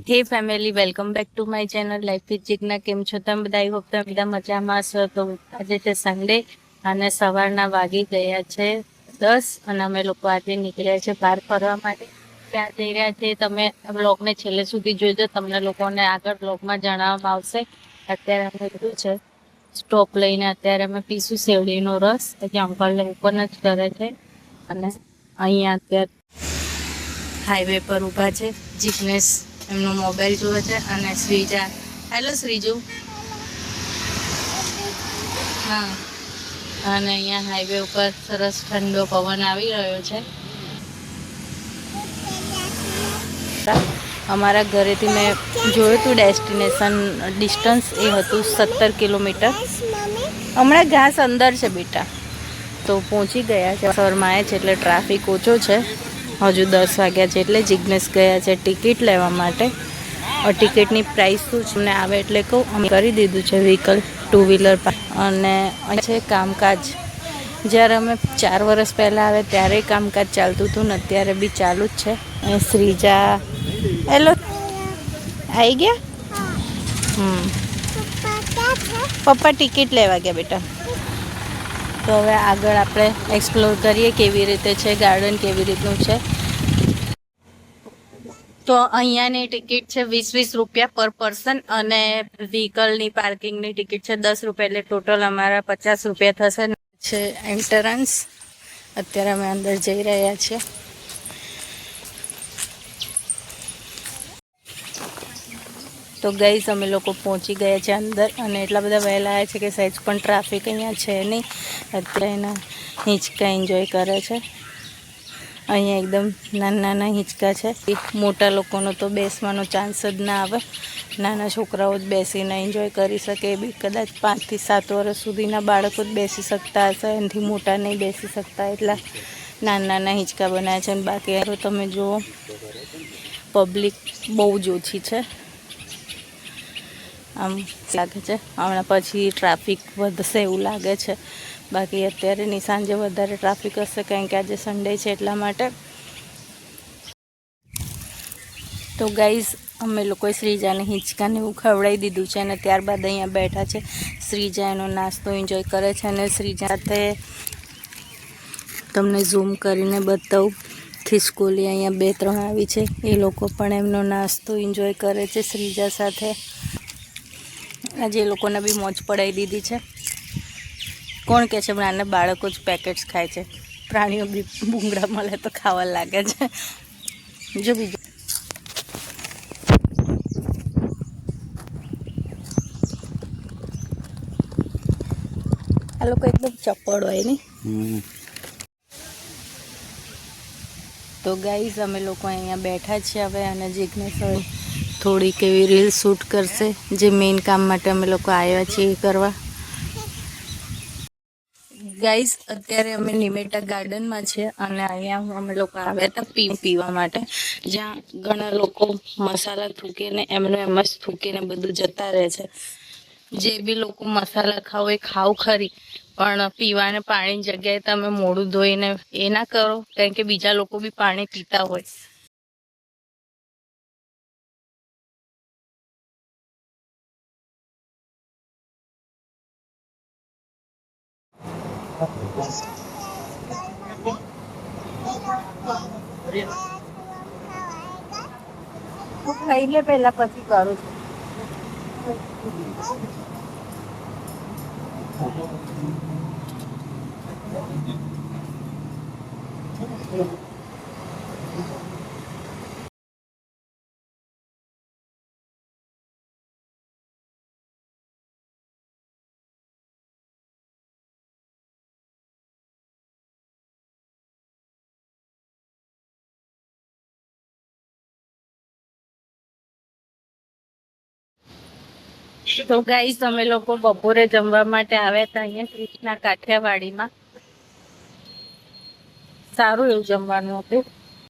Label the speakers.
Speaker 1: હે family, welcome back to my channel life with Jigna. કેમ છો તમે બધા? આઈ હોપ તમે બધા મજામાં છો. તો આજે છે સન્ડે અને સવારના વાગી ગયા છે 10 અને અમે લોકો આજે નીકળ્યા છે બહાર ફરવા માટે. ત્યાં જઈ રહ્યા છે. તમે બ્લોગને છેલ્લે સુધી જોઈજો, તમને લોકોને આગળ બ્લોગમાં જણાવવામાં આવશે. અત્યારે અમે લીધું છે સ્ટોપ લઈને. અત્યારે અમે પીશું શેરડીનો રસ, પછી અંકલને ઓપન જ કરે છે. અને અહીંયા અત્યારે હાઈવે પર ઊભા છે. જિગ્નેશ એમનો મોબાઈલ જોવે છે અને શ્રીજા, હેલો શ્રીજુ. હા, અને અહીંયા હાઈવે ઉપર સરસ ઠંડો પવન આવી રહ્યો છે. અમારા ઘરેથી મેં જોયું હતું ડેસ્ટિનેશન ડિસ્ટન્સ, એ હતું 17 કિલોમીટર. હમણાં ઘાસ અંદર છે બેટા. તો પહોંચી ગયા છે. સવારમાં આવે છે એટલે ટ્રાફિક ઓછો છે. હજુ 10 વાગ્યા છે એટલે જિગ્નેશ ગયા છે ટિકિટ લેવા માટે. ટિકિટની પ્રાઇસ શું છે અમને આવે એટલે કહું. અમે કરી દીધું છે વ્હીકલ, 2 વ્હીલર. અને અહીં છે કામકાજ. જ્યારે અમે 4 વર્ષ પહેલાં આવે ત્યારે કામકાજ ચાલતું હતું ને અત્યારે બી ચાલુ જ છે. અને શ્રીજા, હેલો, આવી ગયા. પપ્પા ટિકિટ લેવા ગયા બેટા. તો હવે આગળ આપણે એક્સપ્લોર કરીએ કેવી રીતે છે ગાર્ડન, કેવી રીતનું છે. તો અહીંયાની ટિકિટ છે 20-20 રૂપિયા પર પર્સન, અને વ્હીકલની પાર્કિંગની ટિકિટ છે 10 રૂપિયા, એટલે ટોટલ અમારા 50 રૂપિયા થશે. છે એન્ટરન્સ. અત્યારે અમે અંદર જઈ રહ્યા છીએ. તો ગાઈઝ અમે લોકો પહોંચી ગયા છે અંદર, અને એટલા બધા વહેલા આવ્યા છે કે સહેજ પણ ટ્રાફિક અહીંયા છે નહીં. અત્યારે એના હિંચકા એન્જોય કરે છે. અહીંયા એકદમ નાના નાના હિંચકા છે. મોટા લોકોનો તો બેસવાનો ચાન્સ જ ના આવે. નાના છોકરાઓ જ બેસીને એન્જોય કરી શકે. એ બી કદાચ 5 થી 7 વર્ષ સુધીના બાળકો જ બેસી શકતા હશે, એનાથી મોટા નહીં બેસી શકતા. એટલા નાના નાના હિંચકા બનાવ્યા છે. અને બાકી તમે જુઓ, પબ્લિક બહુ જ ઓછી છે. આમ લાગે છે હમણાં પછી ટ્રાફિક વધશે એવું લાગે છે. બાકી અત્યારે ની સાંજે વધારે ટ્રાફિક હશે, કારણ કે આજે સન્ડે છે એટલા માટે. તો ગાઈઝ અમે લોકોએ શ્રીજાને હિંચકાને એવું ખવડાવી દીધું છે, અને ત્યારબાદ અહીંયા બેઠા છે. શ્રીજા એનો નાસ્તો એન્જોય કરે છે. અને શ્રીજા સાથે તમને ઝૂમ કરીને બતાવું, ખિસકોલી અહીંયા 2-3 આવી છે. એ લોકો પણ એમનો નાસ્તો એન્જોય કરે છે શ્રીજા સાથે. આજે એ લોકોને બી મોજ પડાવી દીધી છે. કોણ કહે છે નાના બાળકો જ પેકેટ્સ ખાય છે? પ્રાણીઓ બી ભૂંગળા મળે તો ખાવા લાગે છે. જો બીજું આ લોકો એકદમ ચપળ હોય નહીં. તો ગાઈઝ અમે લોકો અહીંયા બેઠા છીએ હવે, અને જિગ્નેશ થોડીક એવી રીલ શૂટ કરશે, જે મેઇન કામ માટે અમે લોકો આવ્યા છીએ એ કરવા. ગાઈઝ અત્યારે અમે નિમેટા ગાર્ડનમાં છે, અને અહીંયા અમે લોકો આવ્યા હતા પીવા માટે, જ્યાં ઘણા લોકો મસાલા થૂકીને એમનું એમ જ થૂકીને બધું જતા રહે છે. જે બી લોકો મસાલા ખાવ એ ખાવ ખરી, પણ પીવાને પાણીની જગ્યાએ તમે મોઢું ધોઈને એ ના કરો, કારણ કે બીજા લોકો બી પાણી પીતા હોય. ખાઈ લે પહેલા, પછી કરું છું. તો ગાઈસ અમે લોકો બપોરે જમવા માટે આવ્યા હતા અહીંયા કૃષ્ણા કાઠિયાવાડીમાં. સારું એવું જમવાનું હતું.